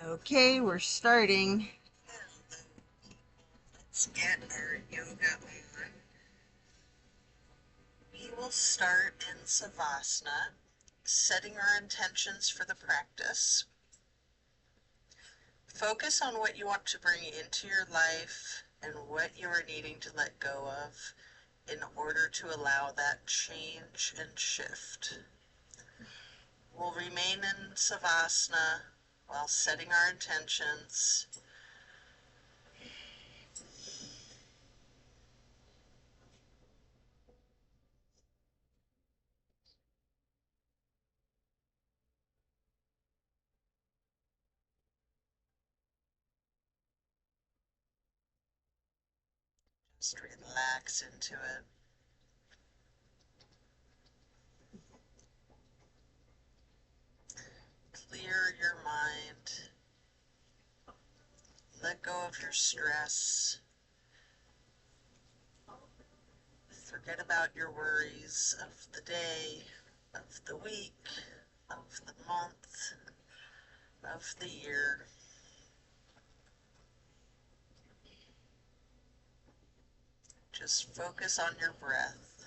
Okay, we're starting. Let's get our yoga on. We will start in Savasana, setting our intentions for the practice. Focus on what you want to bring into your life and what you are needing to let go of in order to allow that change and shift. We'll remain in Savasana while setting our intentions. Just relax into it. Clear your mind. Let go of your stress. Forget about your worries of the day, of the week, of the month, of the year. Just focus on your breath.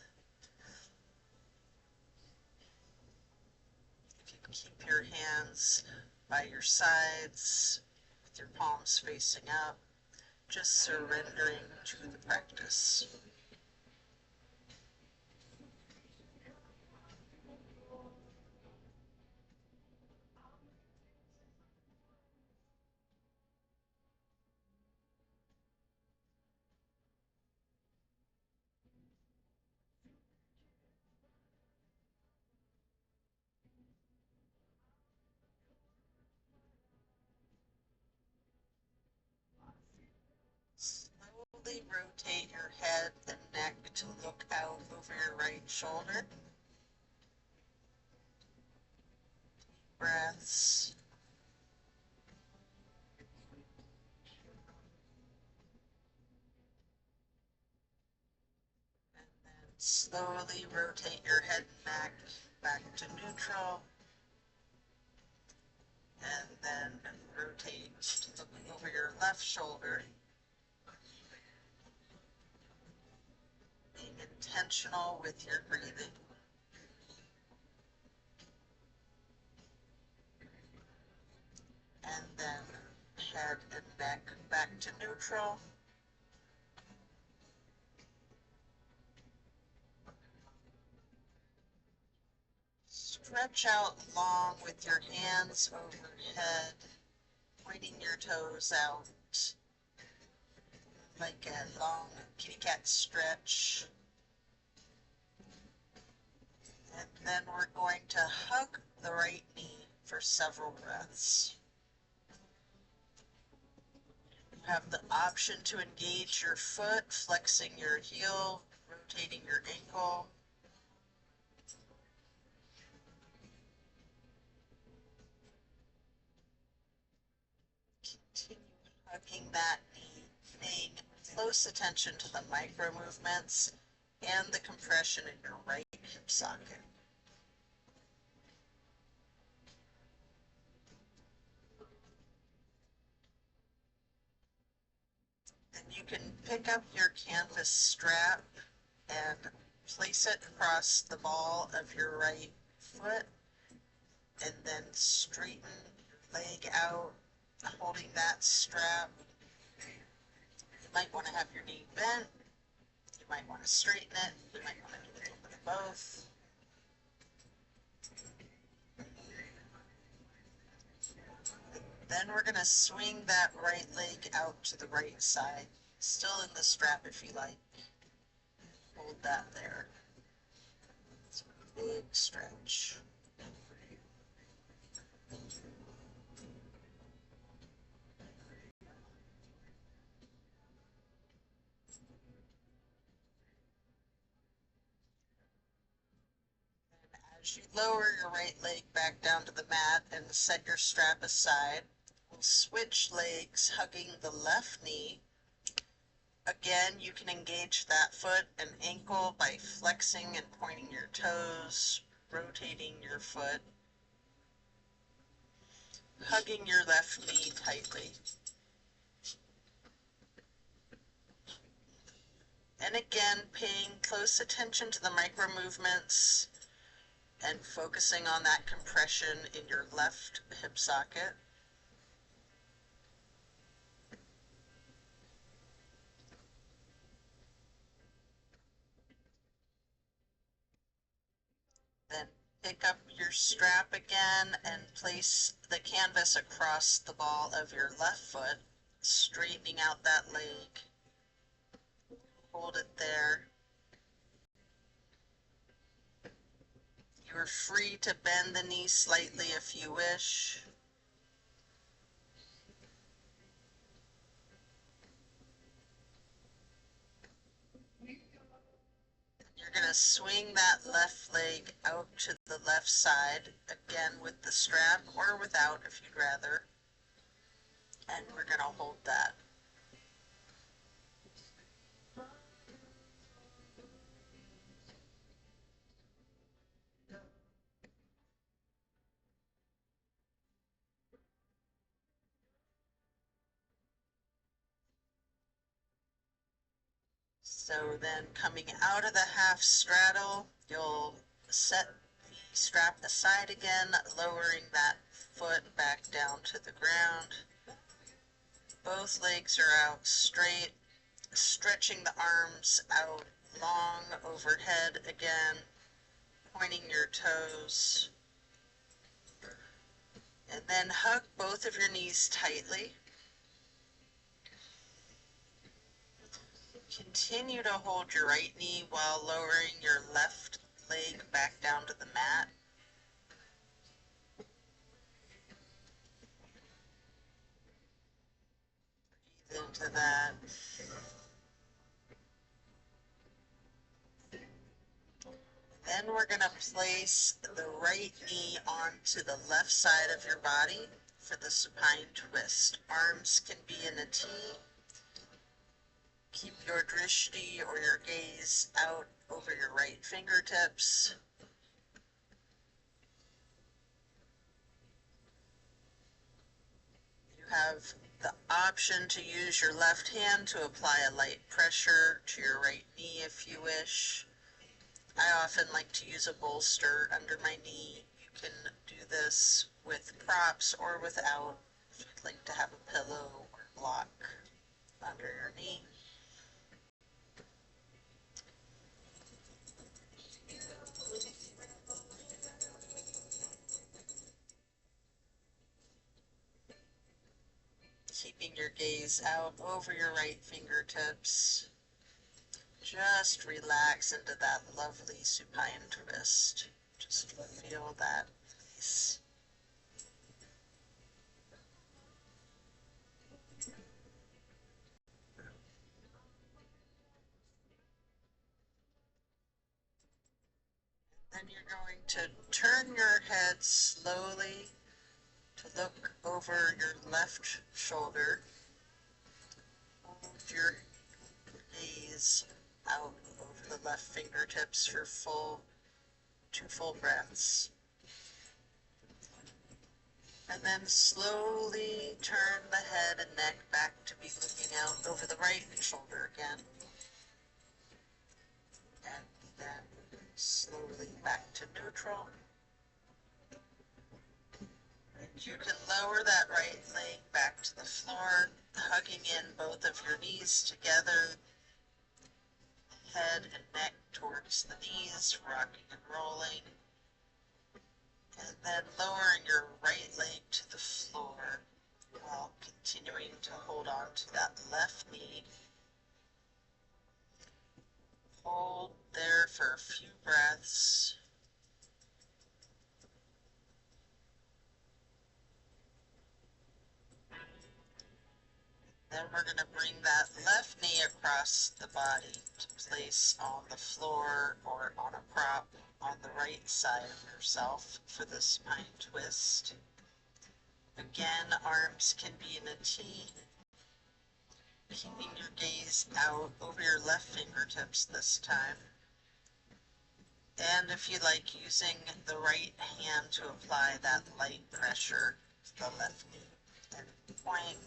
If you can keep your hands by your sides, with your palms facing up, just surrendering to the practice. Slowly rotate your head and neck to look out over your right shoulder. Breaths. Slowly rotate your head and neck back to neutral, and then rotate to looking over your left shoulder. Being intentional with your breathing. And then head and neck back to neutral. Stretch out long with your hands overhead, pointing your toes out like a long kitty cat stretch. And then we're going to hug the right knee for several breaths. You have the option to engage your foot, flexing your heel, rotating your ankle. Continue hugging that knee, paying close attention to the micro movements and the compression in your right hip socket. Then you can pick up your canvas strap and place it across the ball of your right foot, and then straighten your leg out, holding that strap. You might want to have your knee bent. You might want to straighten it. You might want to do a little bit of both. Then we're going to swing that right leg out to the right side, still in the strap if you like. Hold that there. It's a big stretch. As you lower your right leg back down to the mat and set your strap aside, we'll switch legs, hugging the left knee. Again, you can engage that foot and ankle by flexing and pointing your toes, rotating your foot. hugging your left knee tightly. And again, paying close attention to the micro movements and focusing on that compression in your left hip socket. Then pick up your strap again and place the canvas across the ball of your left foot, straightening out that leg. Hold it there. You are free to bend the knee slightly if you wish. You're going to swing that left leg out to the left side, again with the strap or without if you'd rather. And we're going to hold that. So then coming out of the half straddle, you'll set the strap aside again, lowering that foot back down to the ground. Both legs are out straight, stretching the arms out long overhead again, pointing your toes. And then hug both of your knees tightly. Continue to hold your right knee while lowering your left leg back down to the mat. Breathe into that. Then we're going to place the right knee onto the left side of your body for the supine twist. Arms can be in a T. Keep your drishti or your gaze out over your right fingertips. You have the option to use your left hand to apply a light pressure to your right knee if you wish. I often like to use a bolster under my knee. You can do this with props or without if you'd like to have a pillow or block under your knee. Keeping your gaze out over your right fingertips. Just relax into that lovely supine twist. Just feel that release. Then you're going to turn your head slowly to look over your left shoulder. Hold your gaze out over the left fingertips for two full breaths. And then slowly turn the head and neck back to be looking out over the right shoulder again. And then slowly back to neutral. And you can lower that right leg back to the floor, hugging in both of your knees together, head and neck towards the knees, rocking and rolling. And then lowering your right leg to the floor while continuing to hold on to that left knee. Hold there for a few breaths. Then we're going to bring that left knee across the body to place on the floor or on a prop on the right side of yourself for the spine twist. Again, arms can be in a T, keeping your gaze out over your left fingertips this time. And if you like, using the right hand to apply that light pressure the left knee and point.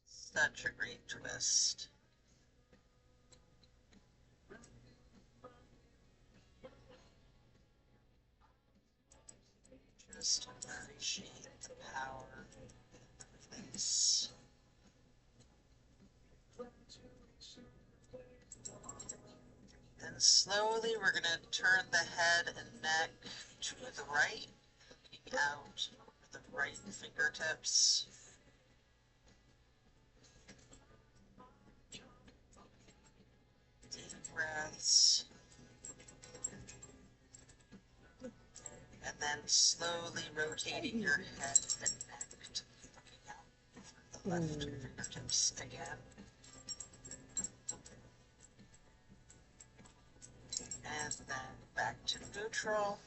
Such a great twist. Just appreciate the power of this. Then slowly we're going to turn the head and neck to the right, looking out with the right fingertips. Deep breaths. And then slowly rotating your head and neck to looking out for the left fingertips again. And then back to neutral.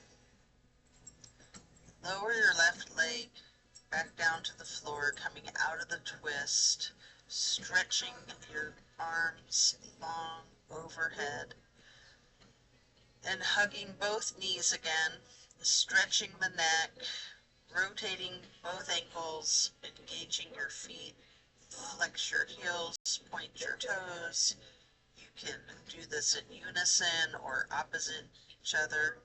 Lower your left leg back down to the floor, coming out of the twist, stretching your arms long overhead, and hugging both knees again, stretching the neck, rotating both ankles, engaging your feet, flex your heels, point your toes. You can do this in unison or opposite each other.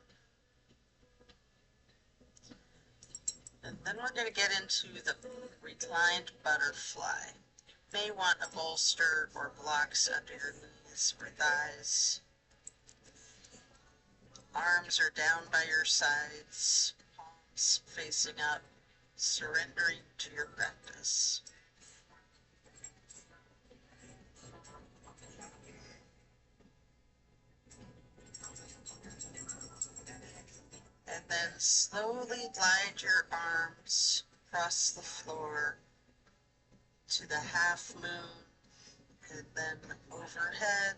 And then we're going to get into the reclined butterfly. You may want a bolster or blocks under your knees or thighs. Arms are down by your sides, palms facing up, surrendering to your practice. And then slowly glide your arms across the floor to the half moon, and then overhead,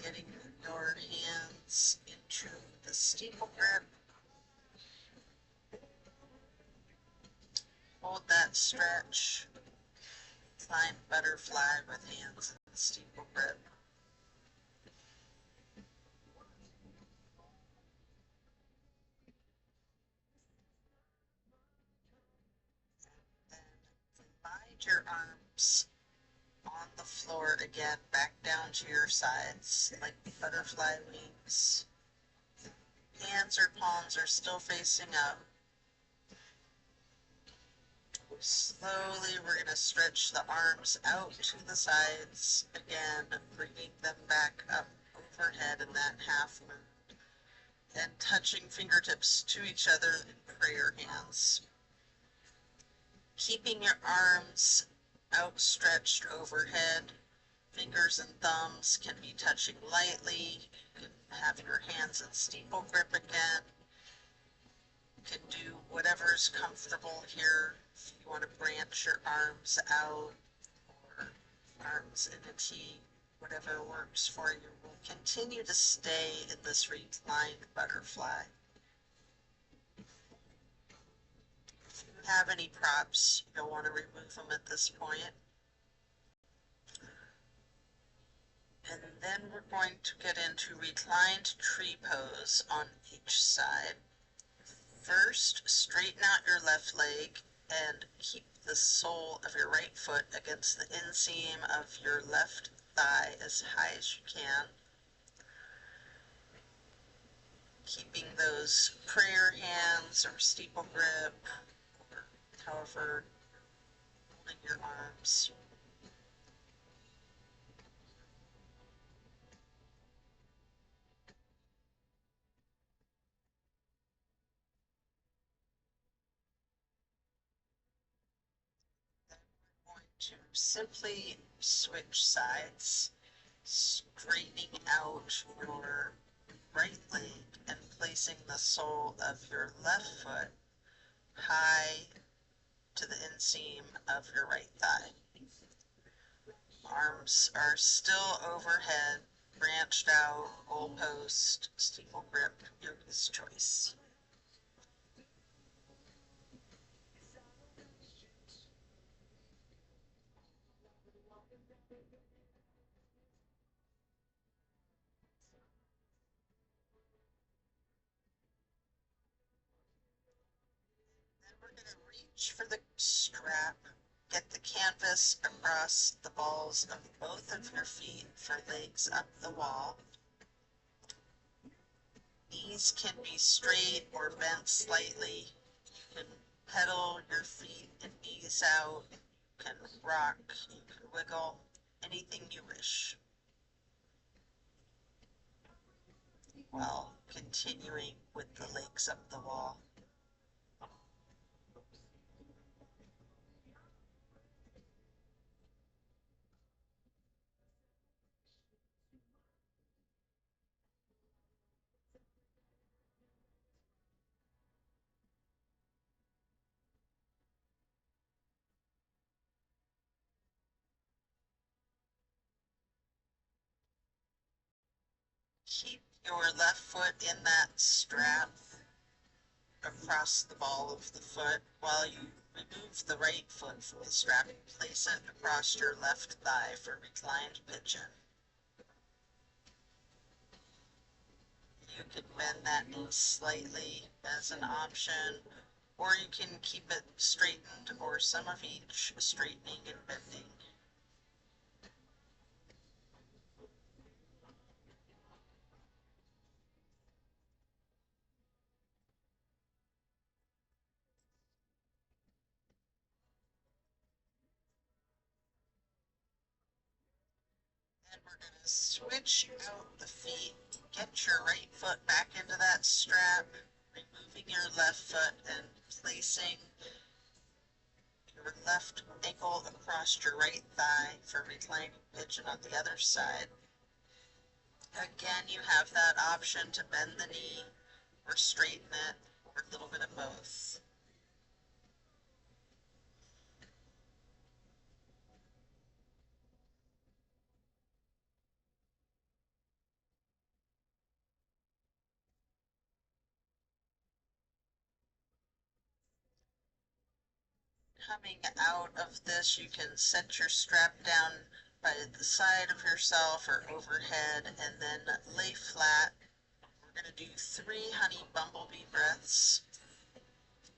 getting your hands into the steeple grip. Hold that stretch. Climb butterfly with hands in the steeple grip. Then glide your arms on the floor again, back down to your sides like butterfly wings. Hands or palms are still facing up. Slowly we're going to stretch the arms out to the sides again, bringing them back up overhead in that half moon, and touching fingertips to each other in prayer hands. Keeping your arms outstretched overhead, fingers and thumbs can be touching lightly. You can have your hands in steeple grip again. You can do whatever's comfortable here. If you want to branch your arms out or arms in a T, whatever works for you. We'll continue to stay in this reclined butterfly. If you have any props, you'll want to remove them at this point. And then we're going to get into reclined tree pose on each side. First, straighten out your left leg and keep the sole of your right foot against the inseam of your left thigh as high as you can. Keeping those prayer hands or steeple grip, or however, holding your arms. To simply switch sides, straightening out your right leg and placing the sole of your left foot high to the inseam of your right thigh. Arms are still overhead, branched out, goalpost, steeple grip, yoga's choice. going to reach for the strap, get the canvas across the balls of both of your feet for legs up the wall. Knees can be straight or bent slightly. You can pedal your feet and knees out. You can rock, you can wiggle, anything you wish, while continuing with the legs up the wall. Keep your left foot in that strap across the ball of the foot while you remove the right foot from the strap and place it across your left thigh for reclined pigeon. You can bend that knee slightly as an option, or you can keep it straightened, or some of each, straightening and bending. Then we're going to switch out the feet. Get your right foot back into that strap, removing your left foot and placing your left ankle across your right thigh for reclining pigeon on the other side. Again, you have that option to bend the knee or straighten it, or a little bit of both. Coming out of this, you can set your strap down by the side of yourself or overhead and then lay flat. We're going to do 3 honey bumblebee breaths.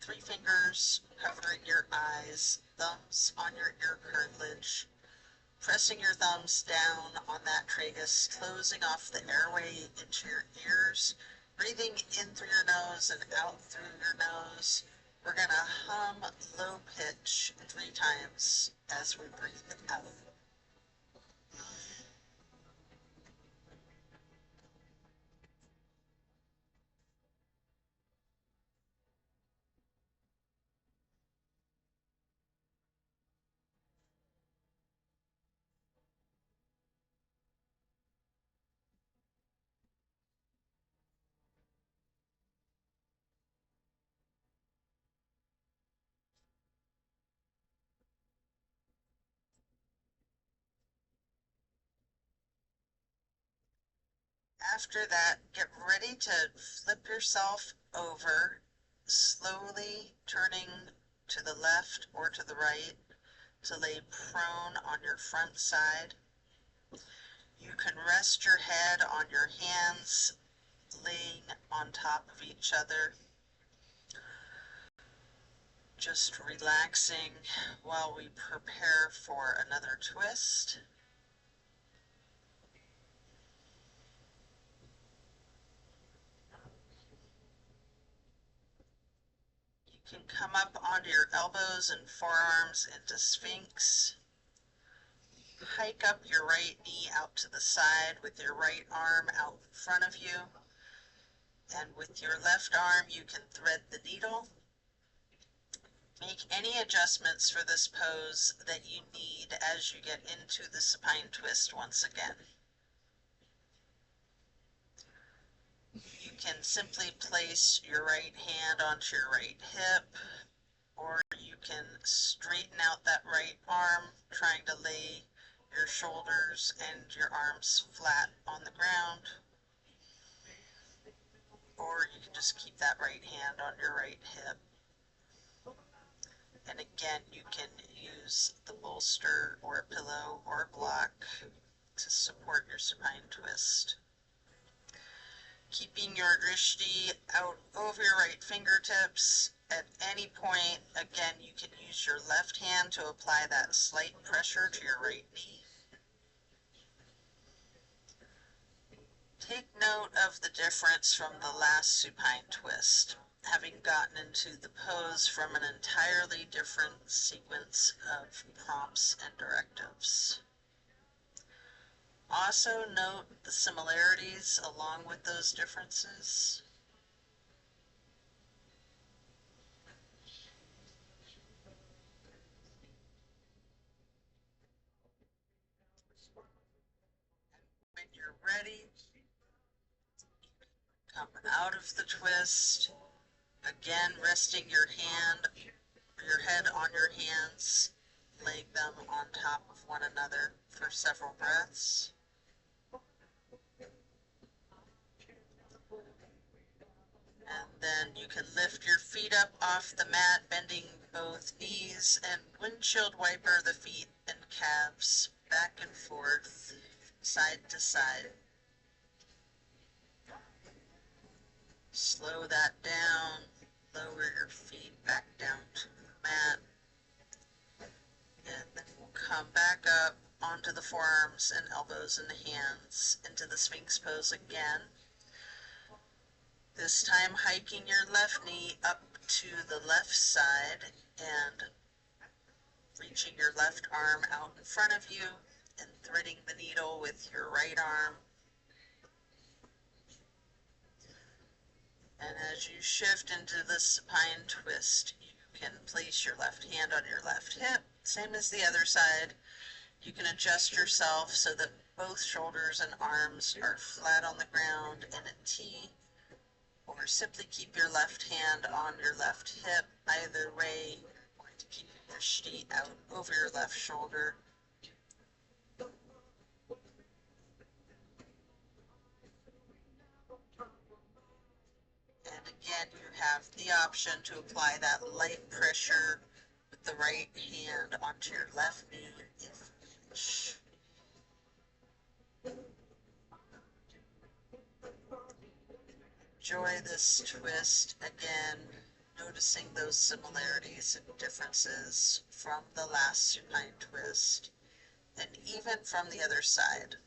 3 fingers covering your eyes, thumbs on your ear cartilage, pressing your thumbs down on that tragus, closing off the airway into your ears, breathing in through your nose and out through your nose. We're going to hum low pitch 3 times as we breathe out. After that, get ready to flip yourself over, slowly turning to the left or to the right to lay prone on your front side. You can rest your head on your hands, laying on top of each other, just relaxing while we prepare for another twist. You can come up onto your elbows and forearms into Sphinx. Hike up your right knee out to the side with your right arm out in front of you. And with your left arm, you can thread the needle. Make any adjustments for this pose that you need as you get into the supine twist once again. You can simply place your right hand onto your right hip, or you can straighten out that right arm, trying to lay your shoulders and your arms flat on the ground, or you can just keep that right hand on your right hip. And again, you can use the bolster or a pillow or a block to support your supine twist. keeping your drishti out over your right fingertips. At any point, again, you can use your left hand to apply that slight pressure to your right knee. Take note of the difference from the last supine twist, having gotten into the pose from an entirely different sequence of prompts and directives. Also note the similarities along with those differences. When you're ready, come out of the twist, again resting your head on your hands, laying them on top of one another for several breaths. And then you can lift your feet up off the mat, bending both knees, and windshield wiper the feet and calves back and forth, side to side. Slow that down, lower your feet back down to the mat, and then we'll come back up onto the forearms and elbows and hands into the Sphinx pose again. This time hiking your left knee up to the left side and reaching your left arm out in front of you and threading the needle with your right arm. And as you shift into the supine twist, you can place your left hand on your left hip, same as the other side. You can adjust yourself so that both shoulders and arms are flat on the ground in a T, or simply keep your left hand on your left hip. Either way, you're going to keep your drishti out over your left shoulder. And again, you have the option to apply that light pressure with the right hand onto your left knee if you wish. Enjoy this twist, again, noticing those similarities and differences from the last supine twist, and even from the other side.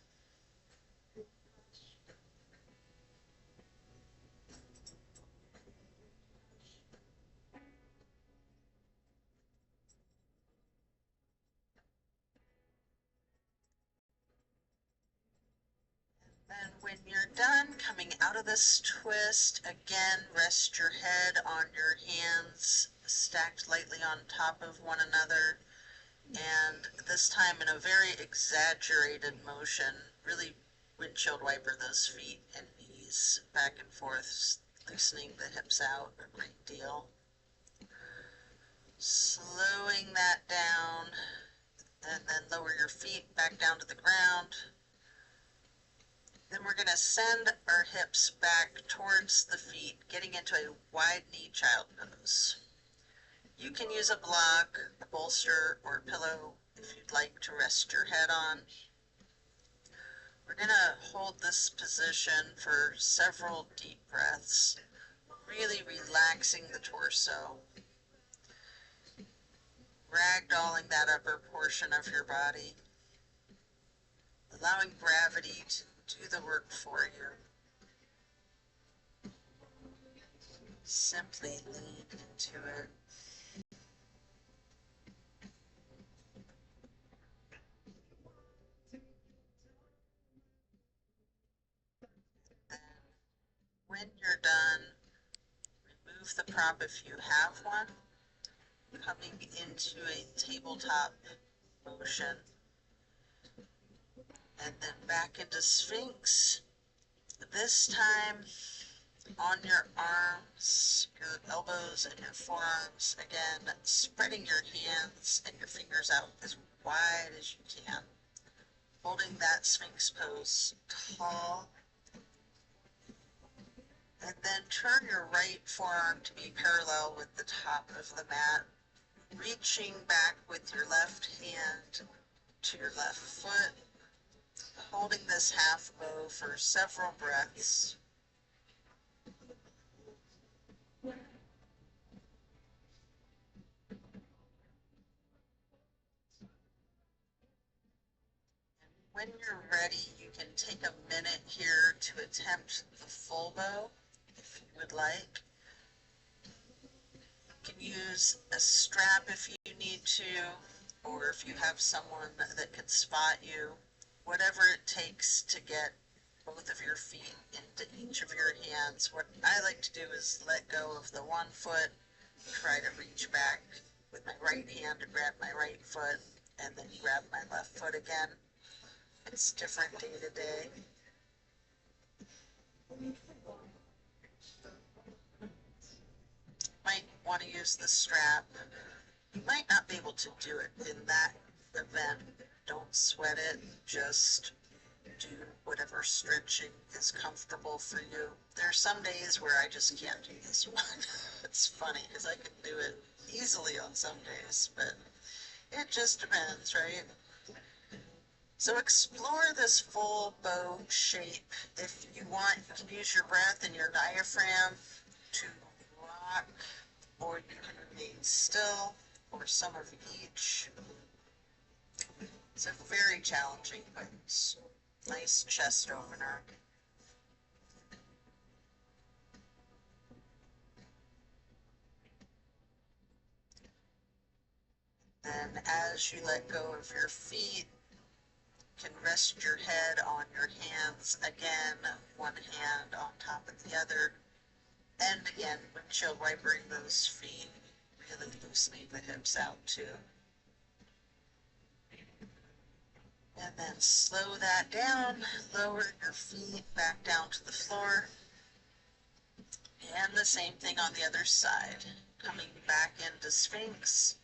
And when you're done coming out of this twist, again, rest your head on your hands stacked lightly on top of one another, and this time in a very exaggerated motion, really windshield wiper those feet and knees back and forth, loosening the hips out a great deal. Slowing that down, and then lower your feet back down to the ground. Then we're going to send our hips back towards the feet, getting into a wide knee child pose. You can use a block, a bolster, or a pillow if you'd like to rest your head on. We're going to hold this position for several deep breaths, really relaxing the torso, ragdolling that upper portion of your body, allowing gravity to do the work for you. Simply lean into it. Then, when you're done, remove the prop if you have one, coming into a tabletop motion, and then back into Sphinx. This time on your arms, your elbows, and your forearms, again, spreading your hands and your fingers out as wide as you can, holding that Sphinx pose tall. And then turn your right forearm to be parallel with the top of the mat, reaching back with your left hand to your left foot, holding this half bow for several breaths. when you're ready, you can take a minute here to attempt the full bow if you would like. You can use a strap if you need to, or if you have someone that can spot you, whatever it takes to get both of your feet into each of your hands. What I like to do is let go of the one foot, try to reach back with my right hand to grab my right foot, and then grab my left foot again. It's different day to day. Might want to use the strap. You might not be able to do it in that event. Don't sweat it. Just do whatever stretching is comfortable for you. There are some days where I just can't do this one. It's funny because I can do it easily on some days, but it just depends, right? So explore this full bow shape. If you want, you can use your breath and your diaphragm to rock, or you can remain still, or some of each. It's a very challenging pose. Nice chest opener. Then as you let go of your feet, you can rest your head on your hands. Again, one hand on top of the other. And again, windshield wipering those feet, really loosening the hips out too. And then slow that down, lower your feet back down to the floor. And the same thing on the other side. Coming back into Sphinx,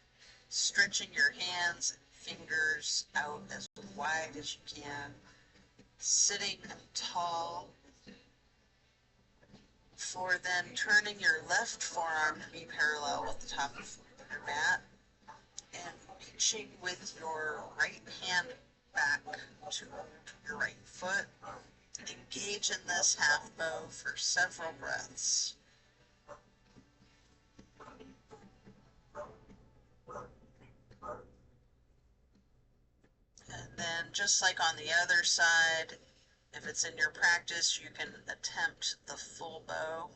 stretching your hands and fingers out as wide as you can. Sitting tall. For then turning your left forearm to be parallel with the top of your mat. And reaching with your right hand back to your right foot. Engage in this half bow for several breaths. And then just like on the other side, if it's in your practice, you can attempt the full bow.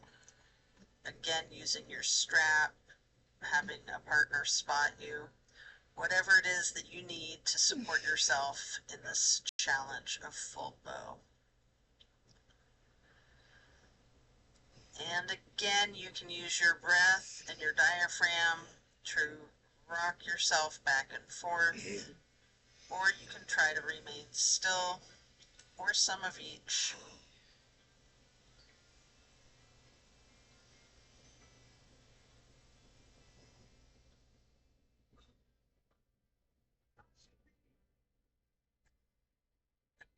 Again, using your strap, having a partner spot you. Whatever it is that you need to support yourself in this challenge of full bow. And again, you can use your breath and your diaphragm to rock yourself back and forth, or you can try to remain still, or some of each.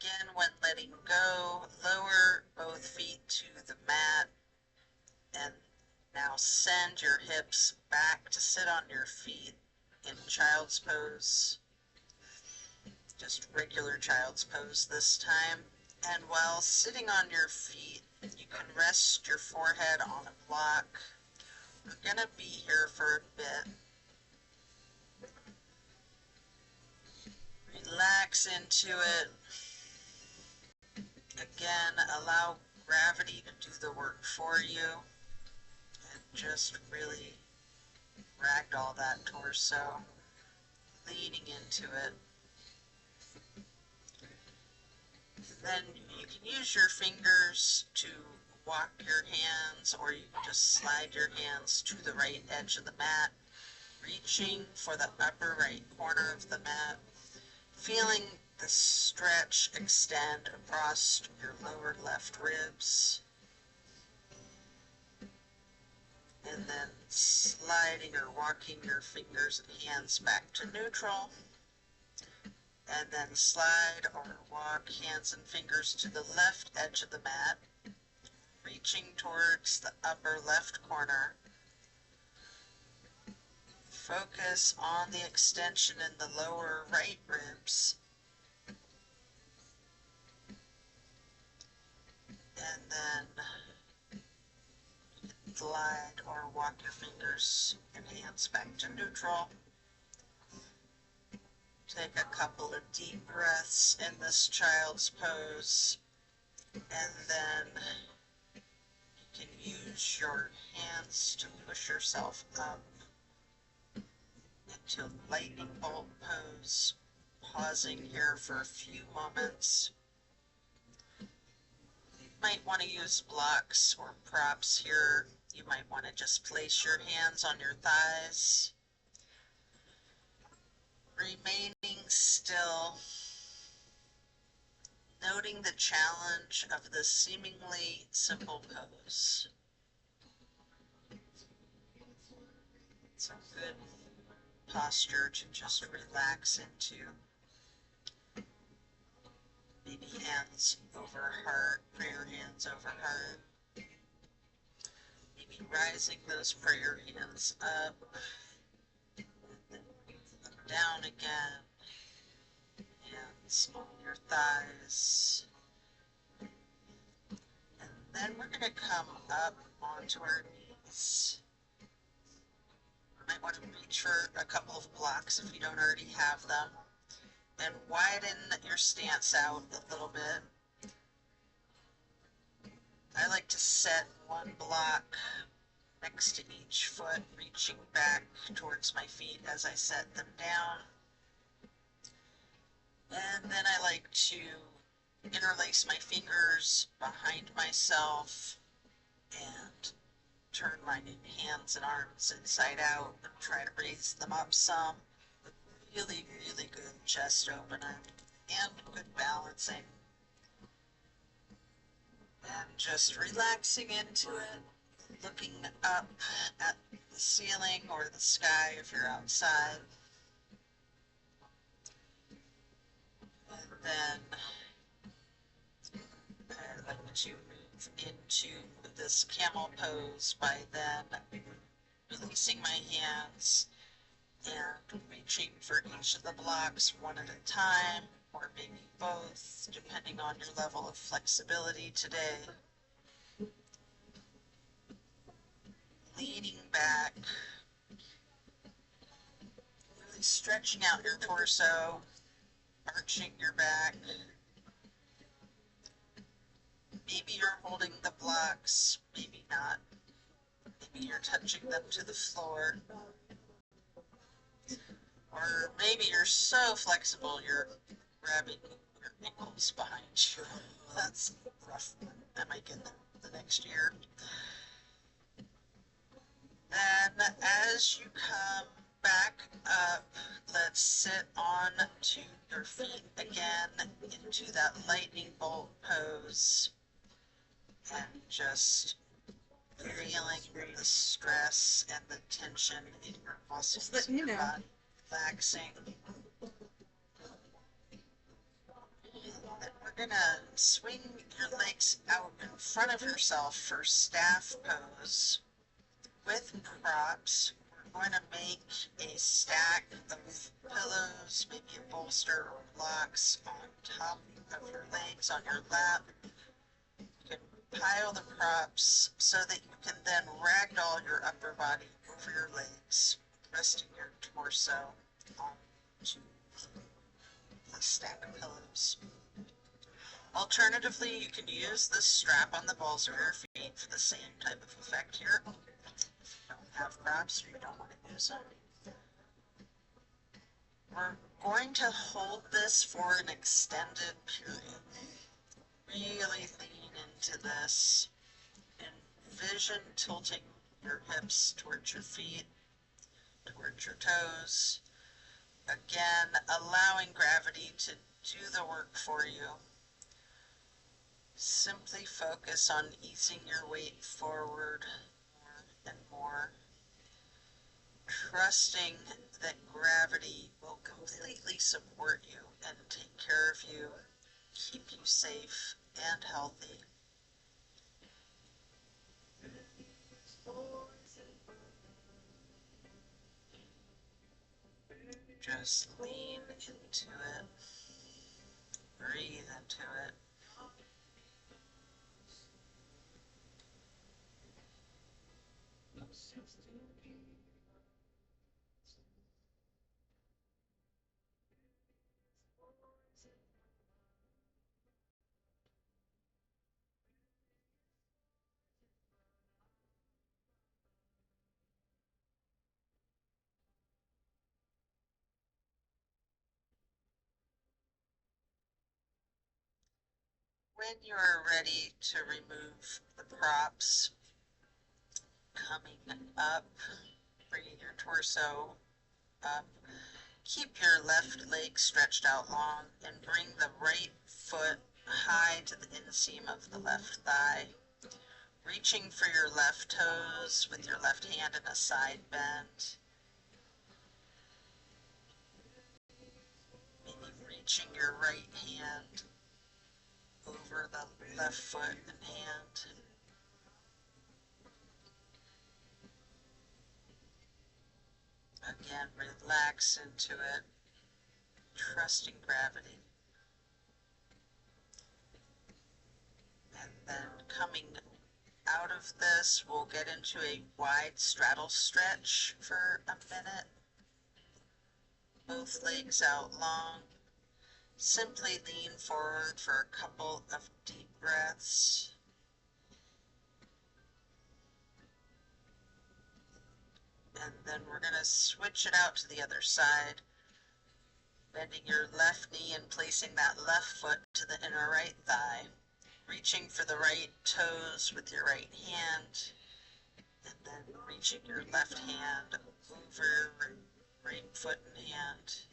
Again, when letting go, lower both feet to the mat, and now send your hips back to sit on your feet in child's pose. Just regular child's pose this time. And while sitting on your feet, you can rest your forehead on a block. We're gonna be here for a bit. Relax into it. Again, allow gravity to do the work for you. And just really ragdoll that torso, leaning into it. Then you can use your fingers to walk your hands, or you can just slide your hands to the right edge of the mat, reaching for the upper right corner of the mat, feeling the stretch extend across your lower left ribs, and then sliding or walking your fingers and hands back to neutral, and then slide or walk hands and fingers to the left edge of the mat, reaching towards the upper left corner. Focus on the extension in the lower right ribs. And then glide or walk your fingers and hands back to neutral. Take a couple of deep breaths in this child's pose, and then you can use your hands to push yourself up into lightning bolt pose, pausing here for a few moments. You might want to use blocks or props here. You might want to just place your hands on your thighs, remaining still, noting the challenge of this seemingly simple pose. It's a good posture to just relax into. Maybe hands over heart, prayer hands over heart. Maybe rising those prayer hands up, down again. Hands on your thighs. And then we're going to come up onto our knees. You might want to reach for a couple of blocks if you don't already have them. And widen your stance out a little bit. I like to set one block next to each foot, reaching back towards my feet as I set them down. And then I like to interlace my fingers behind myself and turn my hands and arms inside out and try to raise them up some. Really, really good chest opener and good balancing. And just relaxing into it, looking up at the ceiling or the sky if you're outside. And then I'd like to move into this camel pose by then releasing my hands and reaching for each of the blocks one at a time, or maybe both, depending on your level of flexibility today. Leaning back, really stretching out your torso, arching your back. Maybe you're holding the blocks, maybe not. Maybe you're touching them to the floor. Or maybe you're so flexible you're grabbing your ankles behind you. That's rough. I might get that the next year. Then as you come back up, let's sit on to your feet again into that lightning bolt pose and just feeling the stress and the tension in your muscles in your body. Relaxing. Then we're going to swing your legs out in front of yourself for staff pose. With props, we're going to make a stack of pillows, maybe a bolster or blocks on top of your legs on your lap. You can pile the props so that you can then ragdoll your upper body over your legs, resting your torso onto the stack of pillows. Alternatively, you can use the strap on the balls of your feet for the same type of effect here. If you don't have props or you don't want to use them. We're going to hold this for an extended period. Really lean into this. Envision tilting your hips towards your feet, towards your toes. Again, allowing gravity to do the work for you. Simply focus on easing your weight forward more and more. Trusting that gravity will completely support you and take care of you, keep you safe and healthy. Just lean into it, breathe into it. When you are ready to remove the props, coming up, bringing your torso up, keep your left leg stretched out long and bring the right foot high to the inseam of the left thigh. Reaching for your left toes with your left hand in a side bend. Maybe reaching your right hand over the left foot and hand. Again, relax into it, trusting gravity. And then coming out of this, we'll get into a wide straddle stretch for a minute. Both legs out long. Simply lean forward for a couple of deep breaths. And then we're going to switch it out to the other side, bending your left knee and placing that left foot to the inner right thigh, reaching for the right toes with your right hand, and then reaching your left hand over right foot and hand.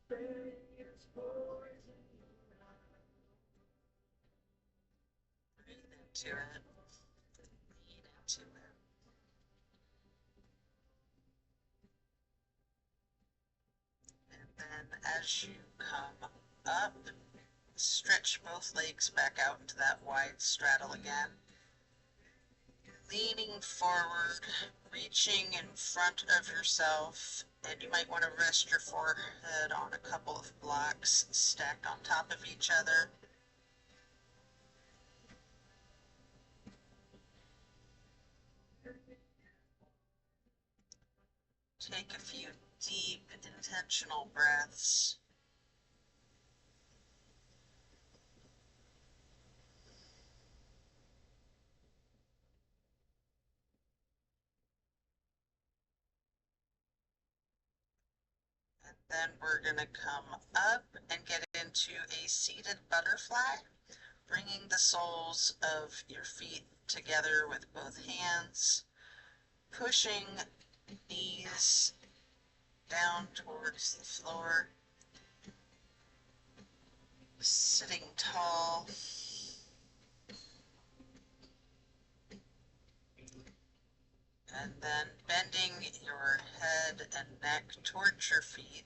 Breathe into it, lean into it. And then as you come up, stretch both legs back out into that wide straddle again. Leaning forward, reaching in front of yourself, and you might want to rest your forehead on a couple of blocks stacked on top of each other. Take a few deep, intentional breaths. And then we're going to come up and get into a seated butterfly, bringing the soles of your feet together with both hands, pushing knees down towards the floor, sitting tall, and then bending your head and neck towards your feet.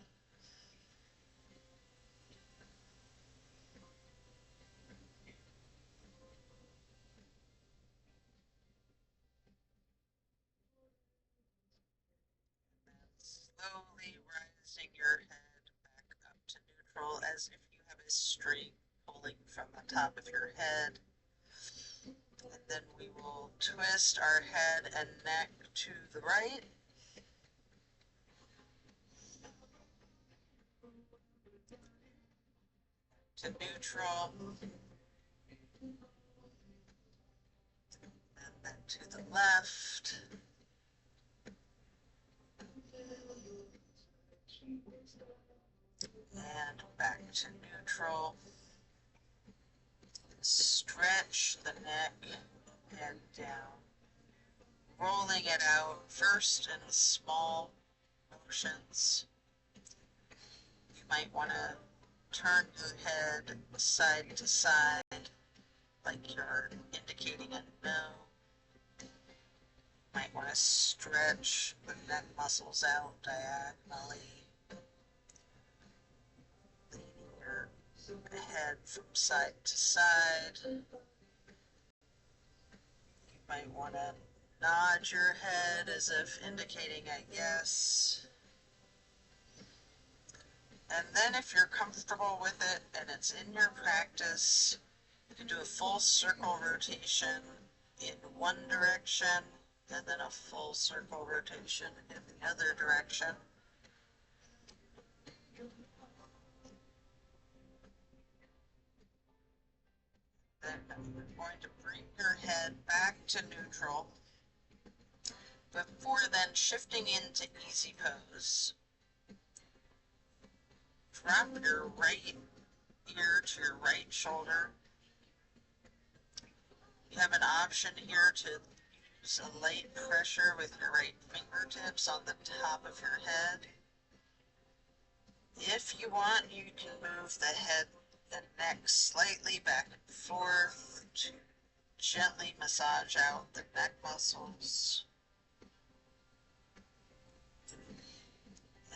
Slowly rising your head back up to neutral as if you have a string pulling from the top of your head. And then we will twist our head and neck to the right. To neutral. And then to the left. And back to neutral. Stretch the neck and down. Rolling it out first in small motions. You might want to turn your head side to side like you're indicating a no. You might want to stretch the neck muscles out diagonally. Leaning your head from side to side. You might want to nod your head as if indicating a yes. And then if you're comfortable with it and it's in your practice, you can do a full circle rotation in one direction and then a full circle rotation in the other direction. Then you're going to bring your head back to neutral. Before then, shifting into easy pose. drop your right ear to your right shoulder. You have an option here to use a light pressure with your right fingertips on the top of your head. If you want, you can move the head and neck slightly back and forth to gently massage out the neck muscles.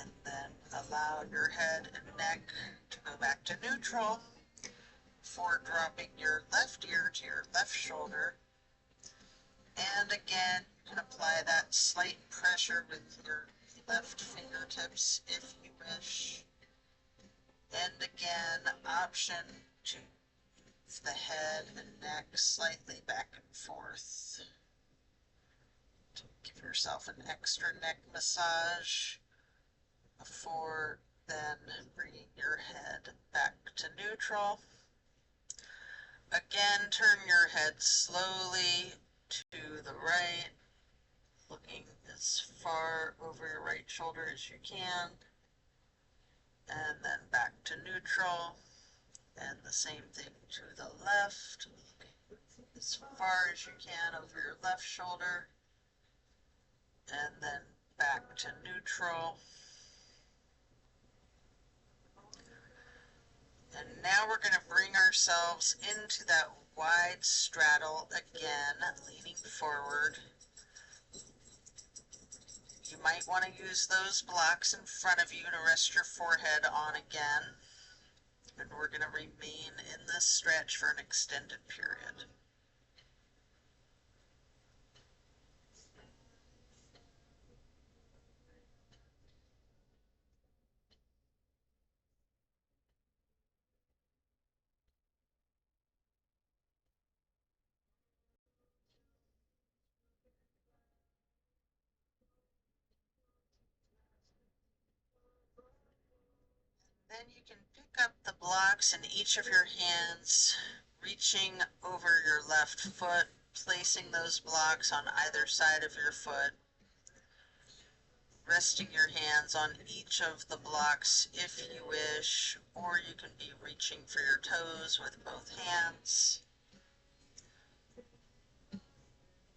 And then allow your head and neck to go back to neutral before dropping your left ear to your left shoulder. And again, you can apply that slight pressure with your left fingertips if you wish. And again, option to move the head and neck slightly back and forth to give yourself an extra neck massage before then bringing your head back to neutral. Again, turn your head slowly to the right, looking as far over your right shoulder as you can, and then back to neutral, and the same thing to the left, as far as you can over your left shoulder, and then back to neutral. And now we're going to bring ourselves into that wide straddle again, leaning forward. You might want to use those blocks in front of you to rest your forehead on again. And we're going to remain in this stretch for an extended period. Then you can pick up the blocks in each of your hands, reaching over your left foot, placing those blocks on either side of your foot, resting your hands on each of the blocks if you wish, or you can be reaching for your toes with both hands.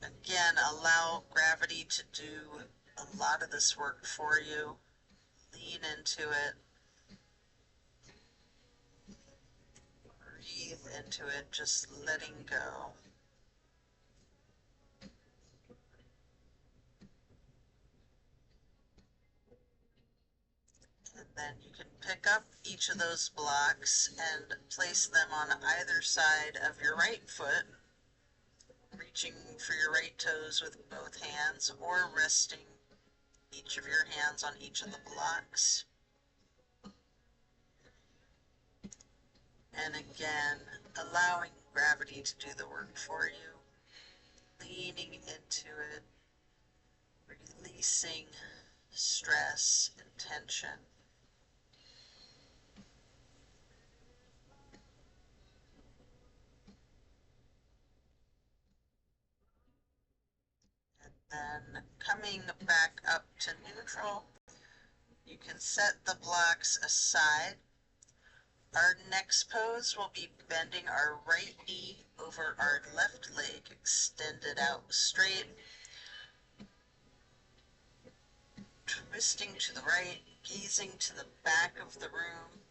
Again, allow gravity to do a lot of this work for you. Lean into it. Breathe into it, just letting go. And then you can pick up each of those blocks and place them on either side of your right foot, reaching for your right toes with both hands, or resting each of your hands on each of the blocks. And again, allowing gravity to do the work for you, leaning into it, releasing stress and tension. And then coming back up to neutral, you can set the blocks aside. Our next pose will be bending our right knee over our left leg, extended out straight, twisting to the right, gazing to the back of the room.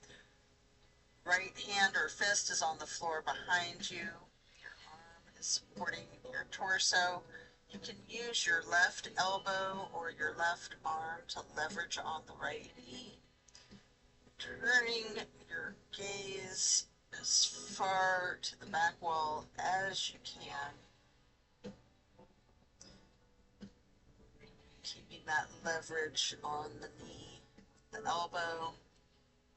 Right hand or fist is on the floor behind you. Your arm is supporting your torso. You can use your left elbow or your left arm to leverage on the right knee. Turning your gaze as far to the back wall as you can. Keeping that leverage on the knee, the elbow,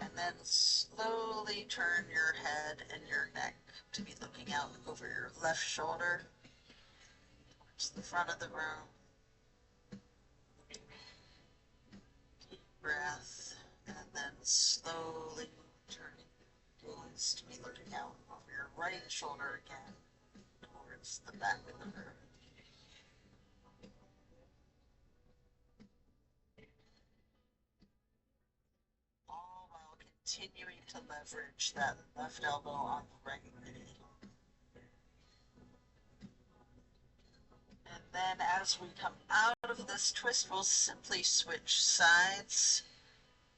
and then slowly turn your head and your neck to be looking out over your left shoulder towards the front of the room. Deep breath, and then slowly turning your gaze to be looking out over your right shoulder again towards the back of the room. All while continuing to leverage that left elbow on the right knee. And then as we come out of this twist, we'll simply switch sides,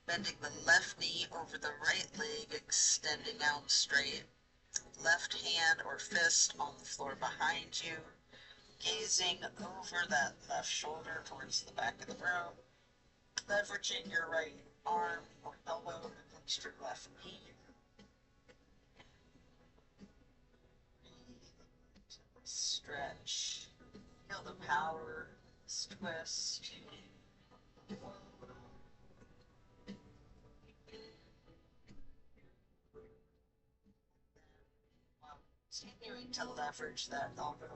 bending the left knee over the right leg, extending out straight. Left hand or fist on the floor behind you, gazing over that left shoulder towards the back of the room, leveraging your right arm or elbow against your left knee. Stretch. Feel the power, this twist. Continuing to leverage that elbow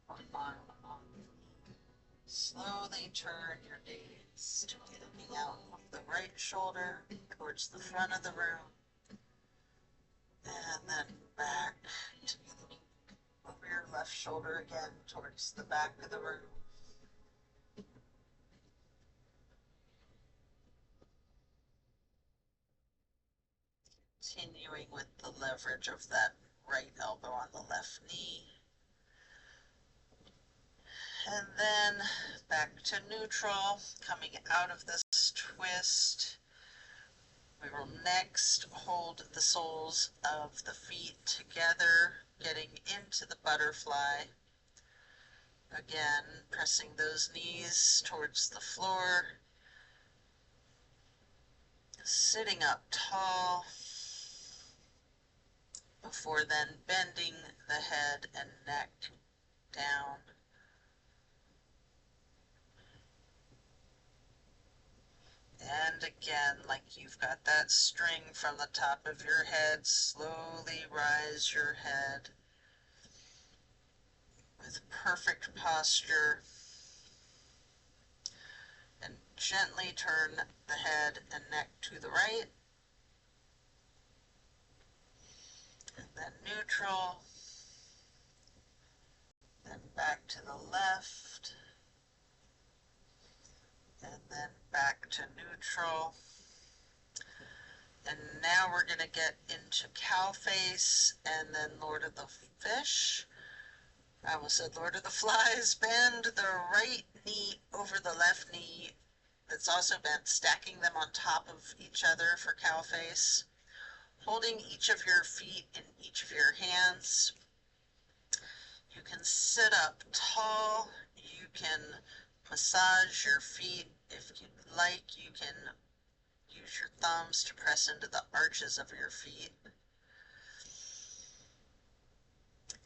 or arm on the knee. Slowly turn your gaze to looking out of the right shoulder towards the front of the room, and then back to looking over your left shoulder again towards the back of the room. Continuing with the leverage of that right elbow on the left knee. And then back to neutral, coming out of this twist. We will next hold the soles of the feet together, getting into the butterfly. Again, pressing those knees towards the floor. Sitting up tall, before then bending the head and neck down. And again, like you've got that string from the top of your head, slowly rise your head with perfect posture and gently turn the head and neck to the right. And then neutral, then back to the left, and then back to neutral. And now we're going to get into cow face and then Lord of the Fish. I almost said Lord of the Flies. Bend the right knee over the left knee that's also bent, stacking them on top of each other for cow face. Holding each of your feet in each of your hands. You can sit up tall. You can massage your feet if you'd like. You can use your thumbs to press into the arches of your feet.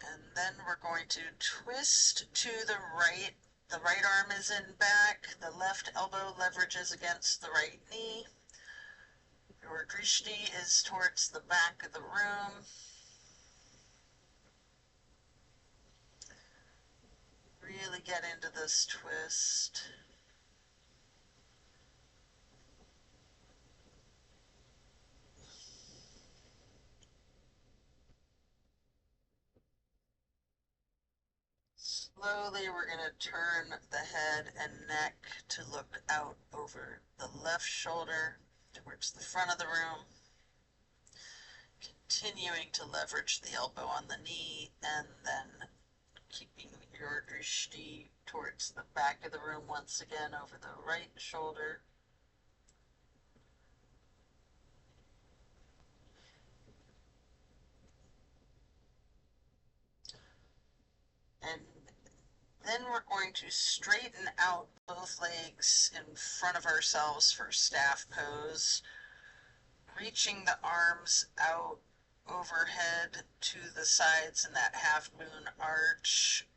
And then we're going to twist to the right. The right arm is in back. The left elbow leverages against the right knee. Your drishti is towards the back of the room. Really get into this twist. Slowly, we're going to turn the head and neck to look out over the left shoulder towards the front of the room. Continuing to leverage the elbow on the knee and then keeping your drishti towards the back of the room once again over the right shoulder. And then we're going to straighten out both legs in front of ourselves for staff pose, reaching the arms out overhead to the sides in that half moon arch,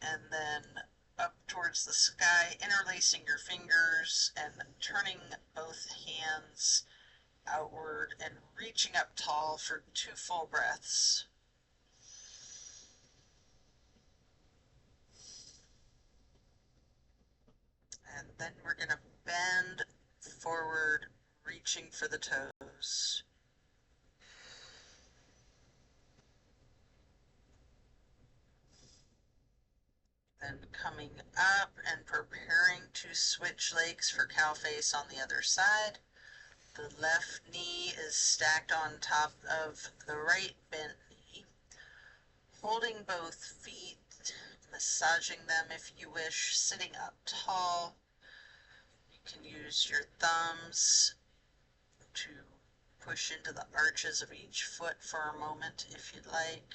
and then up towards the sky, interlacing your fingers and turning both hands outward and reaching up tall for 2 full breaths. And then we're going to bend forward, reaching for the toes. Then coming up and preparing to switch legs for cow face on the other side. The left knee is stacked on top of the right bent knee. Holding both feet, massaging them if you wish, sitting up tall. You can use your thumbs to push into the arches of each foot for a moment if you'd like.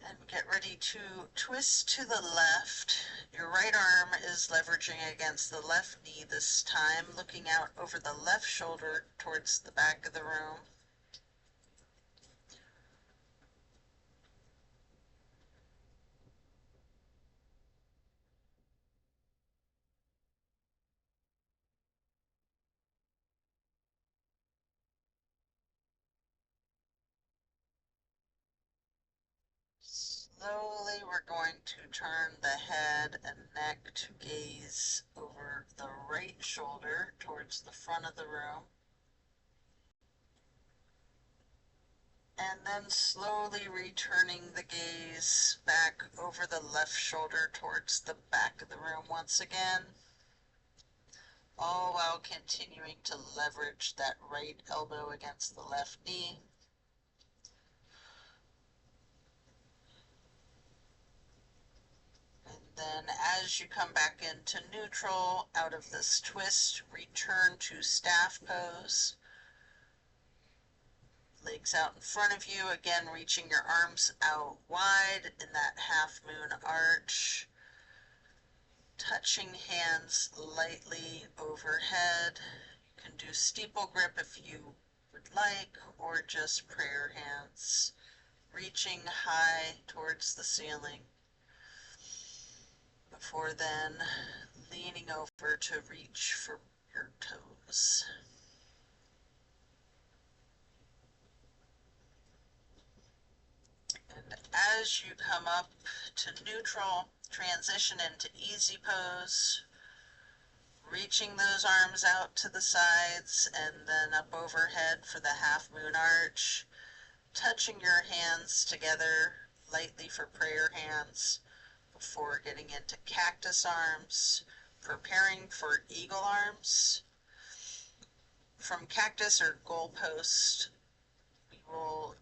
And get ready to twist to the left. Your right arm is leveraging against the left knee this time, looking out over the left shoulder towards the back of the room. Slowly, we're going to turn the head and neck to gaze over the right shoulder towards the front of the room. And then slowly returning the gaze back over the left shoulder towards the back of the room once again, all while continuing to leverage that right elbow against the left knee. And then as you come back into neutral, out of this twist, return to staff pose. Legs out in front of you, again reaching your arms out wide in that half moon arch. Touching hands lightly overhead. You can do steeple grip if you would like, or just prayer hands, reaching high towards the ceiling. Before then, leaning over to reach for your toes. And as you come up to neutral, transition into easy pose, reaching those arms out to the sides and then up overhead for the half moon arch, touching your hands together lightly for prayer hands before getting into cactus arms, preparing for eagle arms. From cactus or goalpost, we will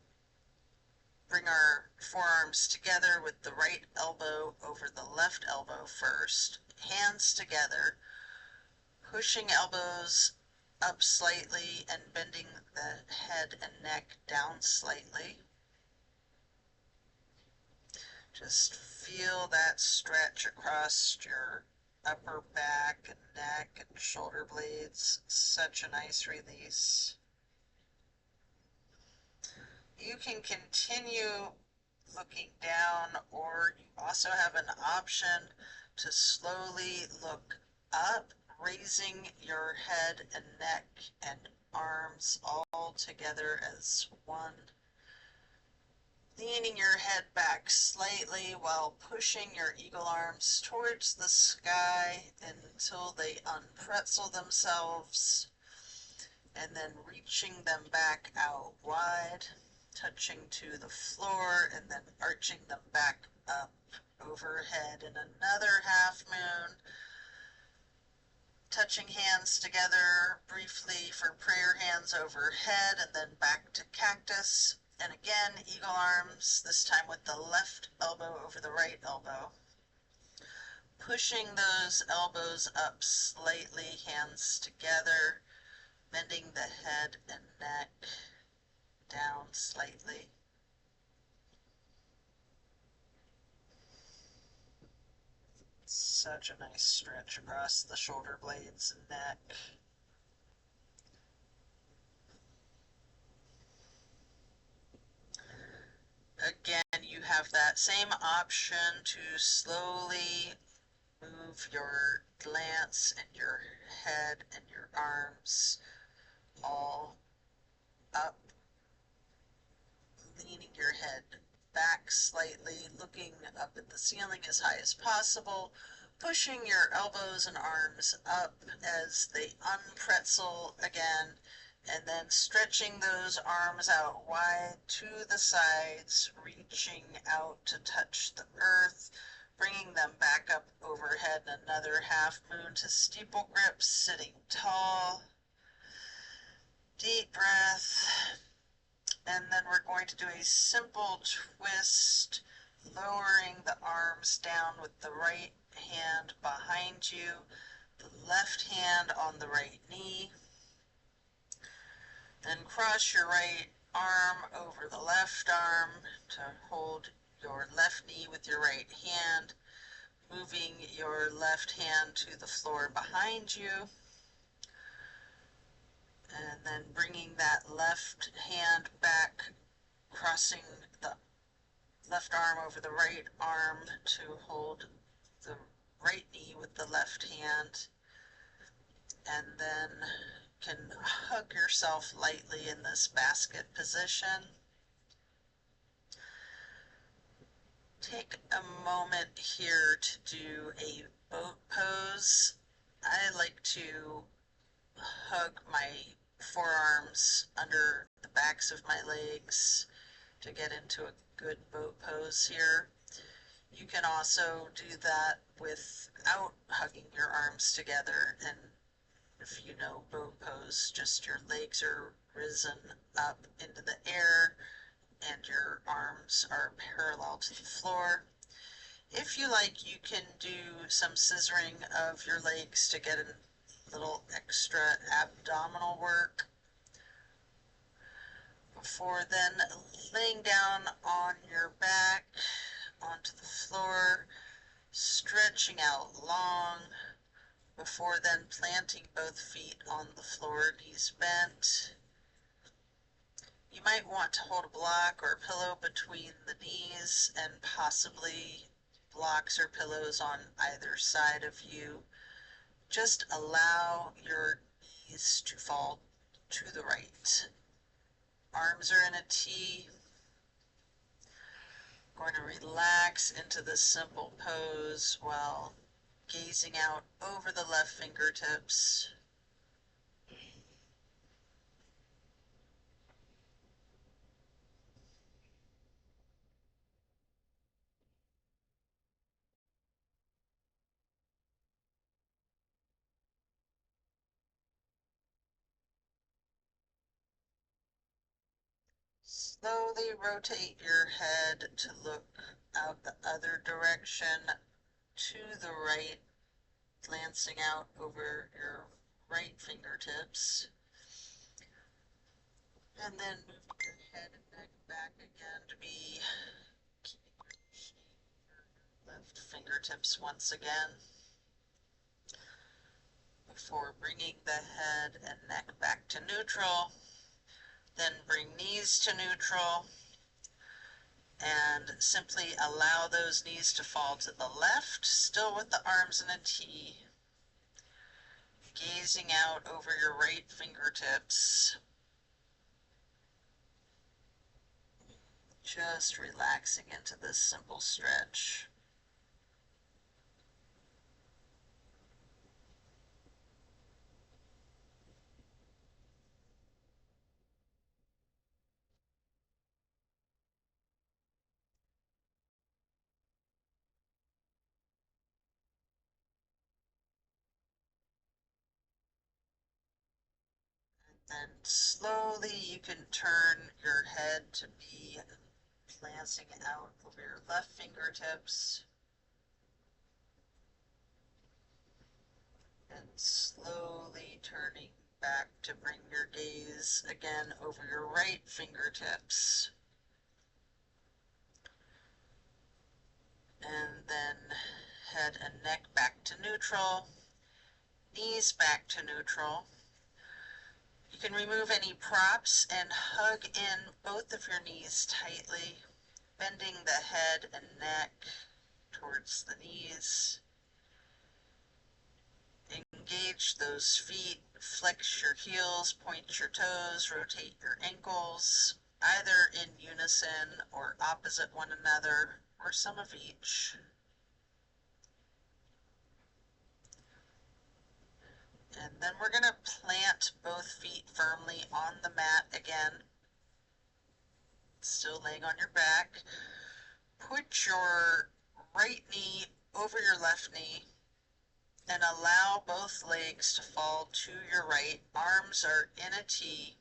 bring our forearms together with the right elbow over the left elbow first, hands together, pushing elbows up slightly and bending the head and neck down slightly. Just feel that stretch across your upper back and neck and shoulder blades. Such a nice release. You can continue looking down, or you also have an option to slowly look up, raising your head and neck and arms all together as one. Leaning your head back slightly while pushing your eagle arms towards the sky until they unpretzel themselves, and then reaching them back out wide, touching to the floor, and then arching them back up overhead in another half moon. Touching hands together briefly for prayer hands overhead, and then back to cactus. And again, eagle arms, this time with the left elbow over the right elbow. Pushing those elbows up slightly, hands together, bending the head and neck down slightly. Such a nice stretch across the shoulder blades and neck. Again, you have that same option to slowly move your glance and your head and your arms all up, leaning your head back slightly, looking up at the ceiling as high as possible, pushing your elbows and arms up as they unpretzel again, and then stretching those arms out wide to the sides, reaching out to touch the earth bringing them back up overhead, another half moon to steeple grip, sitting tall. Deep breath. And then we're going to do a simple twist, lowering the arms down with the right hand behind you, the left hand on the right knee. Then cross your right arm over the left arm to hold your left knee with your right hand, moving your left hand to the floor behind you. And then bringing that left hand back, crossing the left arm over the right arm to hold the right knee with the left hand. And then can hug yourself lightly in this basket position. Take a moment here to do a boat pose. I like to hug my forearms under the backs of my legs to get into a good boat pose here. You can also do that without hugging your arms together, and if you know boat pose, just your legs are risen up into the air and your arms are parallel to the floor. If you like, you can do some scissoring of your legs to get a little extra abdominal work. Before then, laying down on your back onto the floor, stretching out long. Before then, planting both feet on the floor, knees bent. You might want to hold a block or a pillow between the knees and possibly blocks or pillows on either side of you. Just allow your knees to fall to the right. Arms are in a T. Going to relax into this simple pose while gazing out over the left fingertips. Slowly rotate your head to look out the other direction to the right, glancing out over your right fingertips. And then move your head and neck back again to be keeping your left fingertips once again. Before bringing the head and neck back to neutral. Then bring knees to neutral and simply allow those knees to fall to the left, still with the arms in a T. Gazing out over your right fingertips. Just relaxing into this simple stretch. Then slowly you can turn your head to be glancing out over your left fingertips. And slowly turning back to bring your gaze again over your right fingertips. And then head and neck back to neutral, knees back to neutral. You can remove any props and hug in both of your knees tightly, bending the head and neck towards the knees. Engage those feet, flex your heels, point your toes, rotate your ankles, either in unison or opposite one another, or some of each. And then we're going to plant both feet firmly on the mat again. Still laying on your back. Put your right knee over your left knee and allow both legs to fall to your right. Arms are in a T.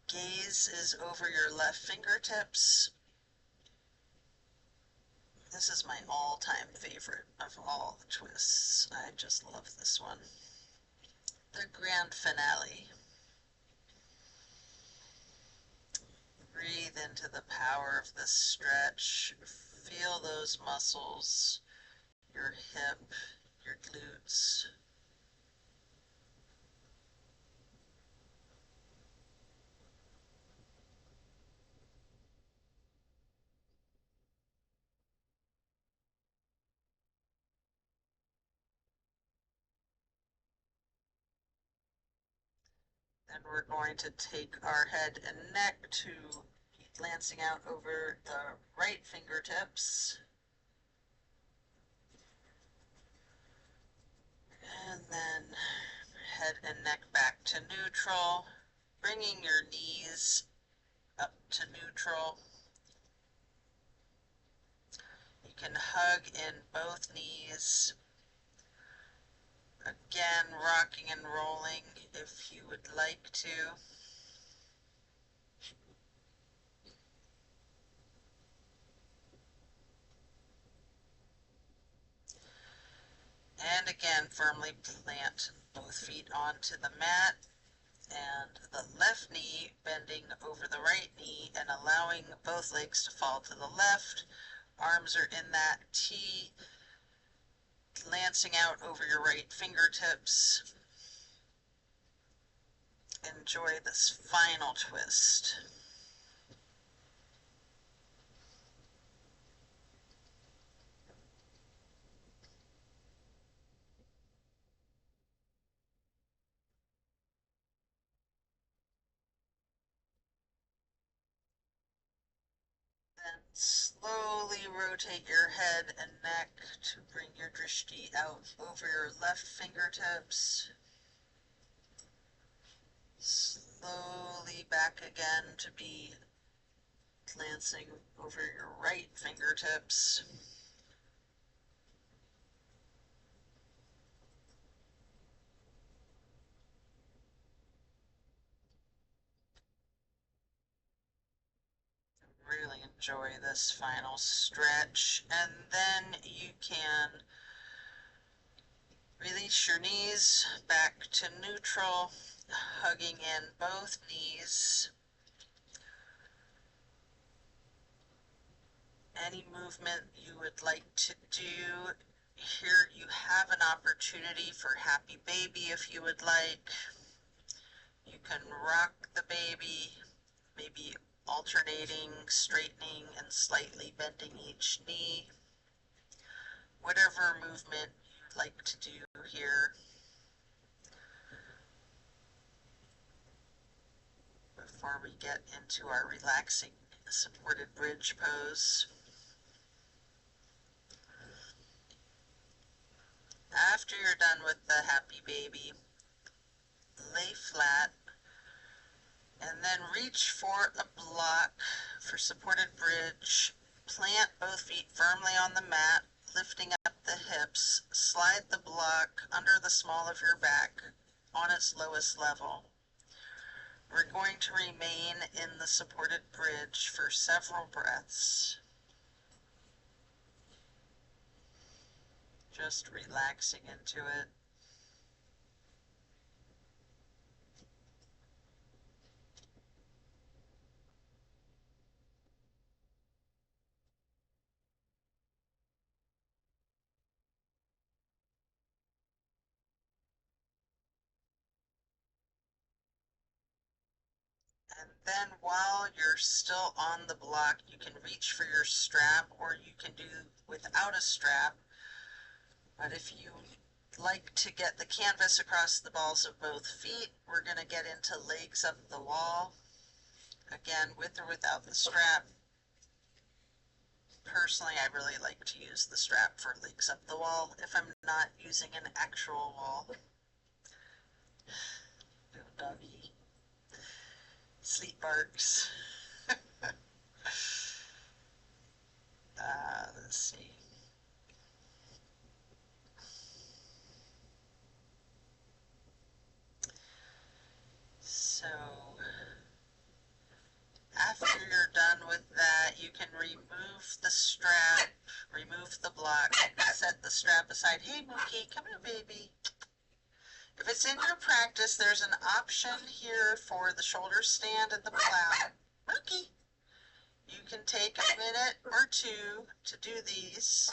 Gaze is over your left fingertips. This is my all-time favorite of all the twists. I just love this one. The grand finale. Breathe into the power of this stretch. Feel those muscles, your hip, your glutes. Then we're going to take our head and neck to glancing out over the right fingertips. And then head and neck back to neutral, bringing your knees up to neutral. You can hug in both knees. Again, rocking and rolling if you would like to. And again, firmly plant both feet onto the mat and the left knee bending over the right knee and allowing both legs to fall to the left. Arms are in that T, glancing out over your right fingertips. Enjoy this final twist. Then slowly rotate your head and neck to bring your drishti out over your left fingertips. Slowly back again to be glancing over your right fingertips. Really enjoy this final stretch, and then you can release your knees back to neutral, hugging in both knees. Any movement you would like to do. Here you have an opportunity for happy baby if you would like. You can rock the baby, maybe alternating, straightening, and slightly bending each knee. Whatever movement you'd like to do here. Before we get into our relaxing supported bridge pose. After you're done with the happy baby, lay flat and then reach for a block for supported bridge. Plant both feet firmly on the mat, lifting up the hips. Slide the block under the small of your back on its lowest level. We're going to remain in the supported bridge for several breaths. Just relaxing into it. And then while you're still on the block, you can reach for your strap, or you can do without a strap. But if you like to get the canvas across the balls of both feet, we're going to get into legs up the wall. Again, with or without the strap. Personally, I really like to use the strap for legs up the wall if I'm not using an actual wall. No doggy. Sleep barks. Let's see. So after you're done with that, you can remove the strap, remove the block, set the strap aside. Hey, Mookie, come here, baby. If it's in your practice, there's an option here for the shoulder stand and the plow. Mookie, you can take a minute or two to do these,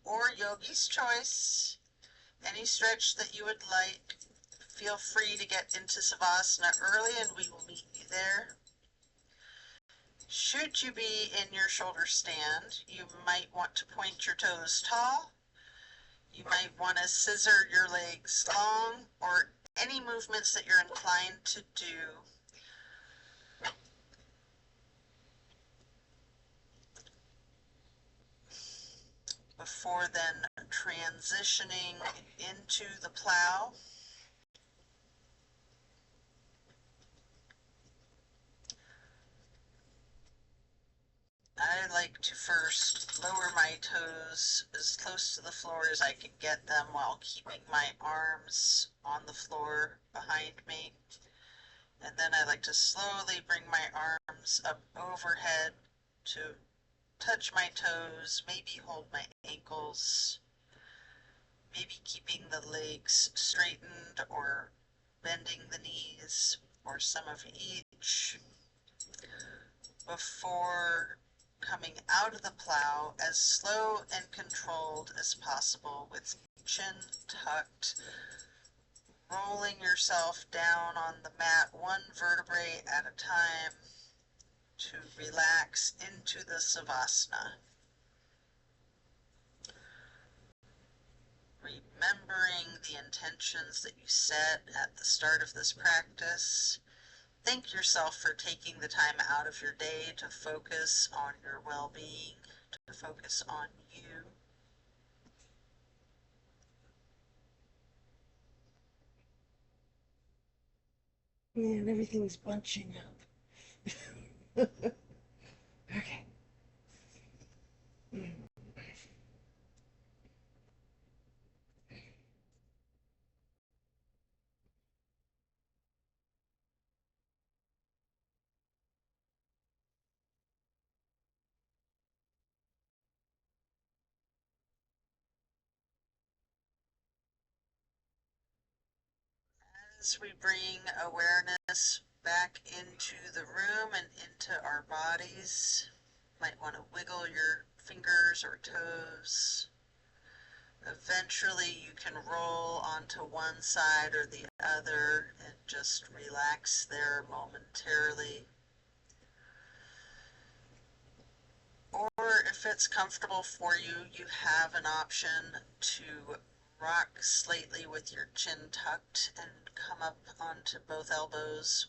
or yogi's choice. Any stretch that you would like. Feel free to get into Savasana early and we will meet you there. Should you be in your shoulder stand, you might want to point your toes tall. You might want to scissor your legs long, or any movements that you're inclined to do. Before then transitioning into the plow. I like to first lower my toes as close to the floor as I can get them while keeping my arms on the floor behind me. And then I like to slowly bring my arms up overhead to touch my toes, maybe hold my ankles, maybe keeping the legs straightened or bending the knees, or some of each, before coming out of the plow as slow and controlled as possible with chin tucked, rolling yourself down on the mat one vertebrae at a time to relax into the Savasana. Remembering the intentions that you set at the start of this practice. Thank yourself for taking the time out of your day to focus on your well-being, to focus on you. Man, everything's bunching up. Okay. As we bring awareness back into the room and into our bodies, might want to wiggle your fingers or toes. Eventually you can roll onto one side or the other and just relax there momentarily. Or if it's comfortable for you, you have an option to rock slightly with your chin tucked and come up onto both elbows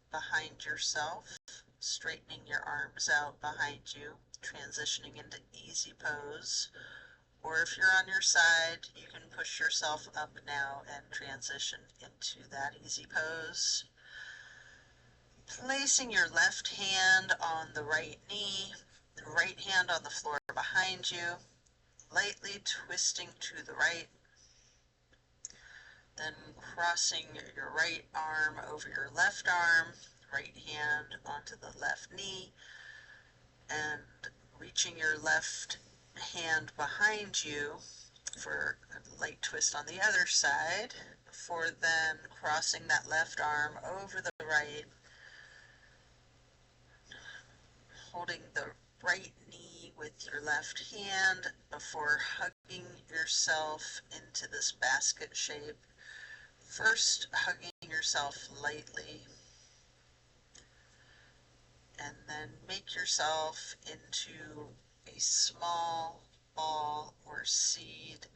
behind yourself, straightening your arms out behind you, transitioning into easy pose. Or if you're on your side, you can push yourself up now and transition into that easy pose. Placing your left hand on the right knee, the right hand on the floor behind you, lightly twisting to the right, then crossing your right arm over your left arm, right hand onto the left knee, and reaching your left hand behind you for a light twist on the other side, before then crossing that left arm over the right, holding the right knee with your left hand before hugging yourself into this basket shape. First, hugging yourself lightly, and then make yourself into a small ball or seed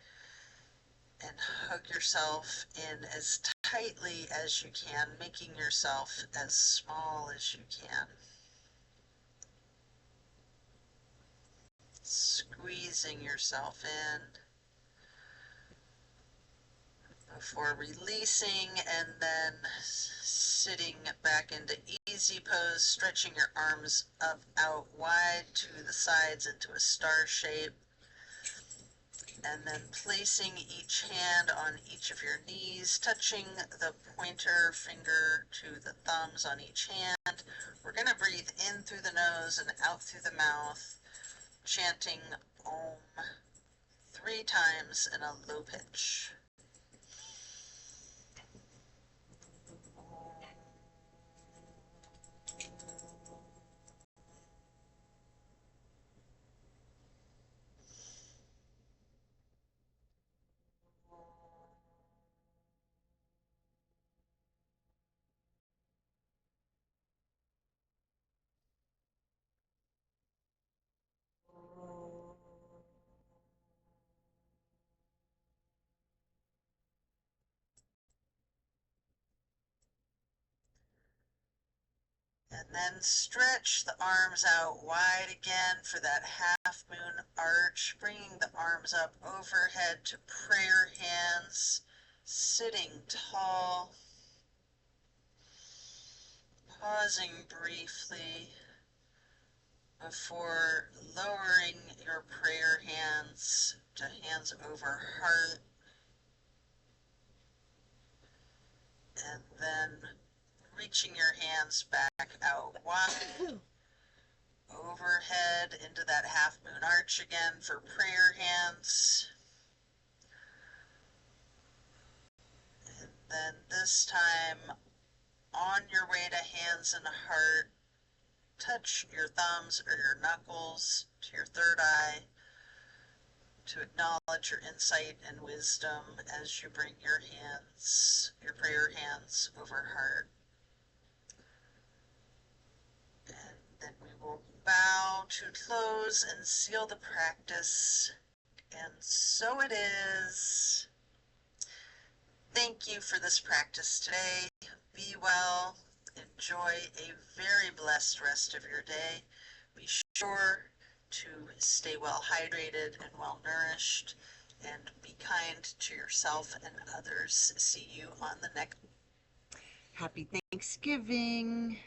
and hug yourself in as tightly as you can, making yourself as small as you can. Squeezing yourself in before releasing, and then sitting back into easy pose, stretching your arms up out wide to the sides into a star shape, and then placing each hand on each of your knees, touching the pointer finger to the thumbs on each hand. We're going to breathe in through the nose and out through the mouth, chanting Om 3 times in a low pitch. And then stretch the arms out wide again for that half moon arch, bringing the arms up overhead to prayer hands, sitting tall, pausing briefly before lowering your prayer hands to hands over heart, and then reaching your hands back out wide overhead into that half moon arch again for prayer hands. And then this time, on your way to hands and heart, touch your thumbs or your knuckles to your third eye to acknowledge your insight and wisdom as you bring your hands, your prayer hands over heart. And then we will bow to close and seal the practice. And so it is. Thank you for this practice today. Be well. Enjoy a very blessed rest of your day. Be sure to stay well hydrated and well nourished, and be kind to yourself and others. See you on the next. Happy Thanksgiving.